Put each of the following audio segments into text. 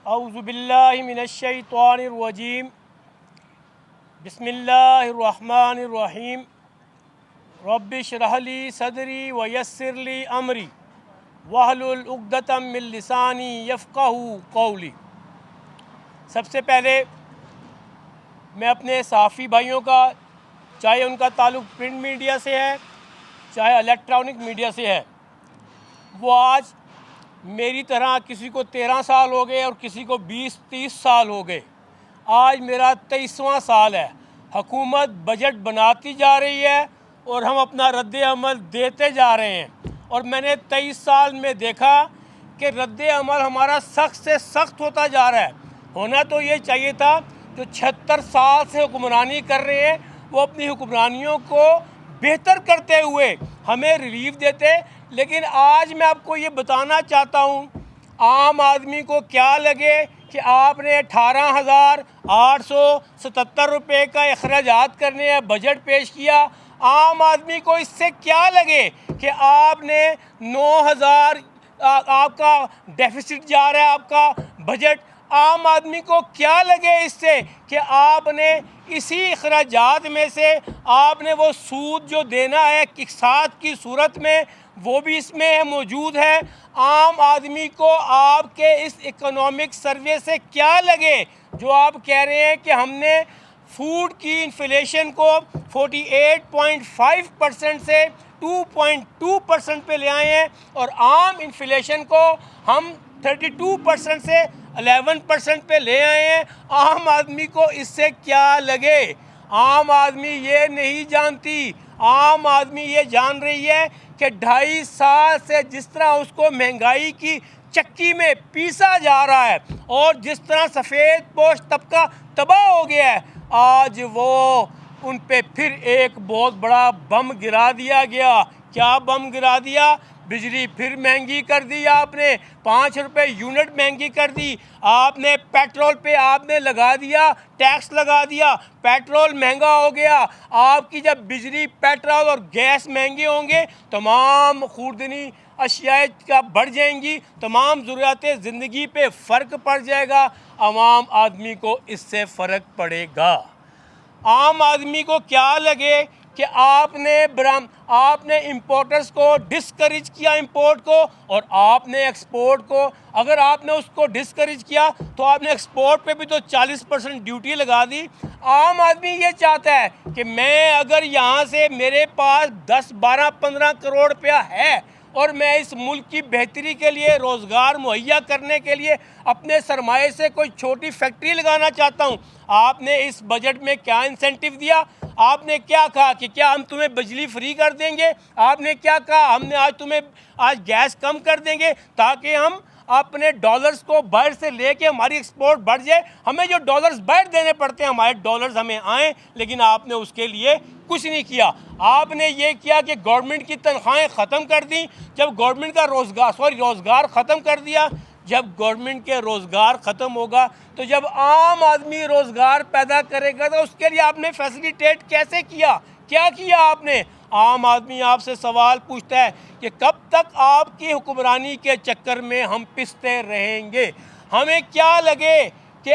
औज़ुबिल्लाहि मिनश्शैतानिर्रजीम बिस्मिल्लाहिर्रहमानिर्रहीम रब्बिश्रह ली सदरी व यस्सिर ली अमरी वहलुल उक़दतम मिन लिसानी यफ़क़हू क़ौली। सबसे पहले मैं अपने सहाफ़ी भाइयों का, चाहे उनका ताल्लुक़ प्रिंट मीडिया से है चाहे इलेक्ट्रॉनिक मीडिया से है, वो आज मेरी तरह किसी को 13 साल हो गए और किसी को 20-30 साल हो गए, आज मेरा 23वां साल है। हुकूमत बजट बनाती जा रही है और हम अपना रद्द अमल देते जा रहे हैं। और मैंने 23 साल में देखा कि रद्द अमल हमारा सख्त से सख्त होता जा रहा है। होना तो ये चाहिए था जो 76 साल से हुक्मरानी कर रहे हैं वो अपनी हुक्मरानियों को बेहतर करते हुए हमें रिलीफ देते। लेकिन आज मैं आपको ये बताना चाहता हूँ, आम आदमी को क्या लगे कि आपने 18,877 रुपये का अखराजात करने हैं, बजट पेश किया। आम आदमी को इससे क्या लगे कि आपने 9,000 आपका डेफिसिट जा रहा है आपका बजट। आम आदमी को क्या लगे इससे कि आपने इसी अखराजात में से आपने वो सूद जो देना है किसात की सूरत में वो भी इसमें मौजूद है। आम आदमी को आपके इस इकोनॉमिक सर्वे से क्या लगे जो आप कह रहे हैं कि हमने फूड की इन्फ्लेशन को 48.5% से 2.2% पे ले आए हैं और आम इन्फ्लेशन को हम 32% से 11% पे ले आए हैं। आम आदमी को इससे क्या लगे? आम आदमी ये नहीं जानती, आम आदमी ये जान रही है कि 2.5 साल से जिस तरह उसको महंगाई की चक्की में पीसा जा रहा है और जिस तरह सफ़ेद पोश तबका तबाह हो गया है, आज वो उन पे फिर एक बहुत बड़ा बम गिरा दिया गया। क्या बम गिरा दिया? बिजली फिर महंगी कर दी आपने, 5 रुपये यूनिट महंगी कर दी आपने। पेट्रोल पे आपने लगा दिया, टैक्स लगा दिया, पेट्रोल महंगा हो गया। आपकी जब बिजली, पेट्रोल और गैस महंगे होंगे, तमाम खुर्दनी अशियाएँ का बढ़ जाएंगी, तमाम ज़रूरियात ज़िंदगी पे फ़र्क पड़ जाएगा। आवाम आदमी को इससे फ़र्क पड़ेगा। आम आदमी को क्या लगे कि आपने इंपोर्टर्स को डिस्करेज किया इंपोर्ट को और आपने एक्सपोर्ट को, अगर आपने उसको डिस्करेज किया तो आपने एक्सपोर्ट पे भी तो 40% ड्यूटी लगा दी। आम आदमी ये चाहता है कि मैं अगर यहाँ से मेरे पास 10, 12, 15 करोड़ रुपया है और मैं इस मुल्क की बेहतरी के लिए, रोज़गार मुहैया करने के लिए अपने सरमाए से कोई छोटी फैक्ट्री लगाना चाहता हूँ। आपने इस बजट में क्या इंसेंटिव दिया? आपने क्या कहा कि क्या हम तुम्हें बिजली फ्री कर देंगे? आपने क्या कहा हमने आज गैस कम कर देंगे ताकि हम अपने डॉलर्स को बाहर से लेके हमारी एक्सपोर्ट बढ़ जाए। हमें जो डॉलर्स बाहर देने पड़ते हैं हमारे डॉलर्स हमें आएँ, लेकिन आपने उसके लिए कुछ नहीं किया। आपने ये किया कि गवर्नमेंट की तनख्वाहें ख़त्म कर दी। जब गवर्नमेंट का रोज़गार ख़त्म कर दिया। जब गवर्नमेंट के रोज़गार ख़त्म होगा तो जब आम आदमी रोज़गार पैदा करेगा तो उसके लिए आपने फैसिलिटेट कैसे किया? क्या किया आपने? आम आदमी आपसे सवाल पूछता है कि कब तक आपकी हुक्मरानी के चक्कर में हम पिसते रहेंगे? हमें क्या लगे कि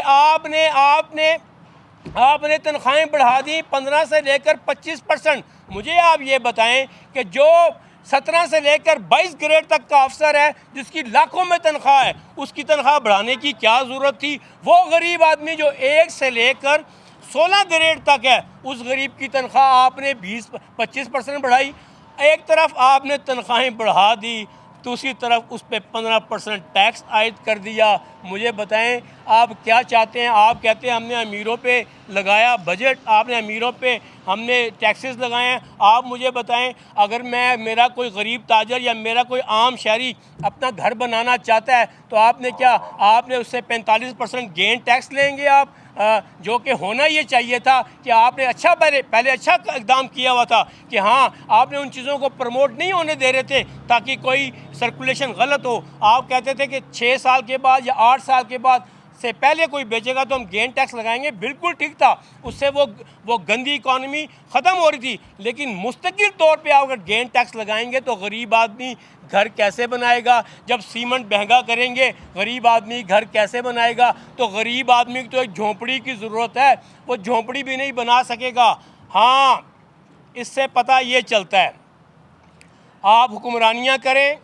आपने तनख्वाहें बढ़ा दी 15 से लेकर 25%। मुझे आप ये बताएं कि जो 17 से लेकर 22 ग्रेड तक का अफसर है जिसकी लाखों में तनख्वाह है, उसकी तनख्वाह बढ़ाने की क्या ज़रूरत थी? वो गरीब आदमी जो 1 से लेकर 16 ग्रेड तक है, उस गरीब की तनख्वाह आपने 20-25% बढ़ाई। एक तरफ आपने तनख्वाहें बढ़ा दी, दूसरी तरफ उस पर 15% टैक्स आयद कर दिया। मुझे बताएं आप क्या चाहते हैं? आप कहते हैं हमने अमीरों पे लगाया बजट, आपने अमीरों पे हमने टैक्सेस लगाए हैं। आप मुझे बताएं अगर मेरा कोई गरीब ताजर या मेरा कोई आम शहरी अपना घर बनाना चाहता है तो आपने उससे 45% गेन टैक्स लेंगे आप, जो कि होना ये चाहिए था कि आपने पहले अच्छा इक़दाम किया हुआ था कि हाँ आपने उन चीज़ों को प्रमोट नहीं होने दे रहे थे ताकि कोई सर्कुलेशन गलत हो। आप कहते थे कि 6 साल के बाद या 8 साल के बाद से पहले कोई बेचेगा तो हम गेन टैक्स लगाएंगे, बिल्कुल ठीक था। उससे वो गंदी इकॉनमी ख़त्म हो रही थी। लेकिन मुस्तकिल तौर पे आप अगर गेन टैक्स लगाएंगे तो गरीब आदमी घर कैसे बनाएगा? जब सीमेंट महंगा करेंगे गरीब आदमी घर कैसे बनाएगा? तो गरीब आदमी को तो एक झोंपड़ी की ज़रूरत है, वो झोंपड़ी भी नहीं बना सकेगा। हाँ, इससे पता ये चलता है, आप हुक्मरानियाँ करें,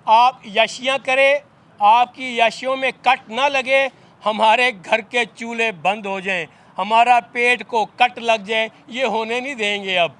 आप याशियाँ करें, आपकी याशियों में कट ना लगे, हमारे घर के चूल्हे बंद हो जाएं, हमारा पेट को कट लग जाए, ये होने नहीं देंगे। अब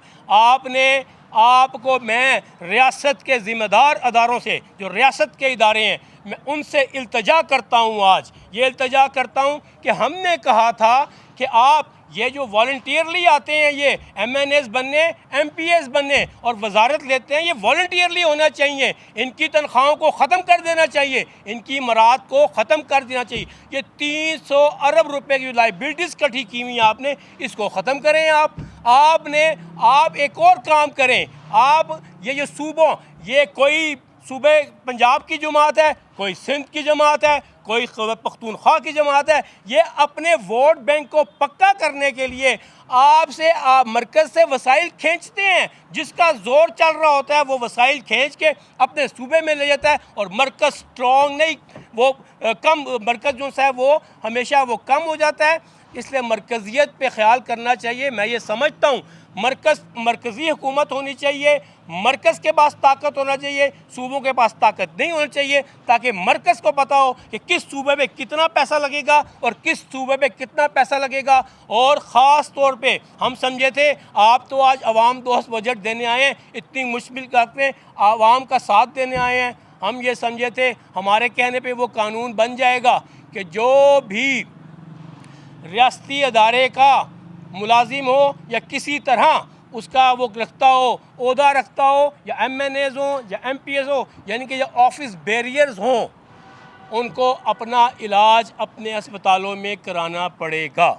आपको मैं रियासत के ज़िम्मेदार अदारों से, जो रियासत के इदारे हैं, मैं उनसे इल्तजा करता हूँ, आज ये इल्तजा करता हूँ कि हमने कहा था कि आप ये जो वॉलंटियरली आते हैं, ये MNAs बनने, MPAs बनने और वजारत लेते हैं, ये वॉलंटियरली होना चाहिए। इनकी तनख्वाहों को ख़त्म कर देना चाहिए, इनकी मराद को ख़त्म कर देना चाहिए। ये 300 अरब रुपए की लाइबिलिटीज़ इकट्ठी की हुई आपने, इसको ख़त्म करें। आप एक और काम करें। आप ये जो सूबों, ये कोई सूबे पंजाब की जमात है, कोई सिंध की जमात है, कोई पख्तूनख्वा की जमात है, ये अपने वोट बैंक को पक्का करने के लिए आपसे मरकज़ से वसाइल खींचते हैं। जिसका ज़ोर चल रहा होता है वो वसाइल खींच के अपने सूबे में ले जाता है, और मरकज़ स्ट्रॉन्ग नहीं, वो कम, मरकज़ जो है वो हमेशा वो कम हो जाता है। इसलिए मरकज़ियत पे ख्याल करना चाहिए। मैं ये समझता हूँ मरकज़ी हुकूमत होनी चाहिए, मरकज़ के पास ताकत होना चाहिए, सूबों के पास ताकत नहीं होनी चाहिए, ताकि मरकज़ को पता हो कि किस सूबे में कितना पैसा लगेगा और किस सूबे में कितना पैसा लगेगा। और ख़ास तौर पे हम समझे थे आप तो आज अवाम दोस्त बजट देने आए हैं, इतनी मुश्किल वक्त में आवाम का साथ देने आए हैं। हम ये समझे थे हमारे कहने पर वो कानून बन जाएगा कि जो भी रियासती अदारे का मुलाजिम हो या किसी तरह उसका वो रखता हो, ओहदा रखता हो, या MNAs हो या MPAs हो, यानी कि ये ऑफिस बैरियर्स हों, उनको अपना इलाज अपने अस्पतालों में कराना पड़ेगा।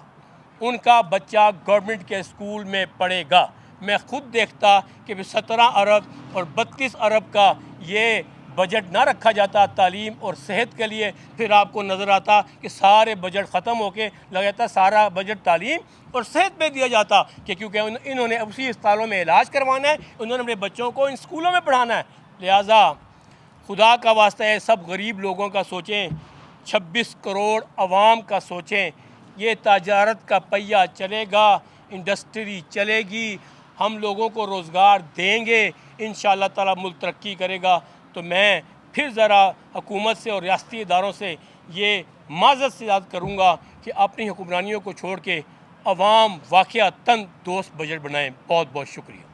उनका बच्चा गवर्नमेंट के स्कूल में पढ़ेगा। मैं ख़ुद देखता कि 17 अरब और 32 अरब का ये बजट ना रखा जाता तालीम और सेहत के लिए, फिर आपको नज़र आता कि सारे बजट ख़त्म होके लग जाता सारा बजट तालीम और सेहत पे दिया जाता, कि क्योंकि इन्होंने उसी अस्पतालों में इलाज करवाना है, उन्होंने अपने बच्चों को इन स्कूलों में पढ़ाना है। लिहाजा खुदा का वास्ता है, सब गरीब लोगों का सोचें, 26 करोड़ अवाम का सोचें। ये तजारत का पहिया चलेगा, इंडस्ट्री चलेगी, हम लोगों को रोज़गार देंगे, इंशाअल्लाह ताला मुल्क तरक्की करेगा। तो मैं फिर ज़रा हुकूमत से और रियासती इदारों से ये माज़रत से याद करूँगा कि अपनी हुक्मरानियों को छोड़ के अवाम वाक़या तन दोस्त बजट बनाएँ। बहुत बहुत शुक्रिया।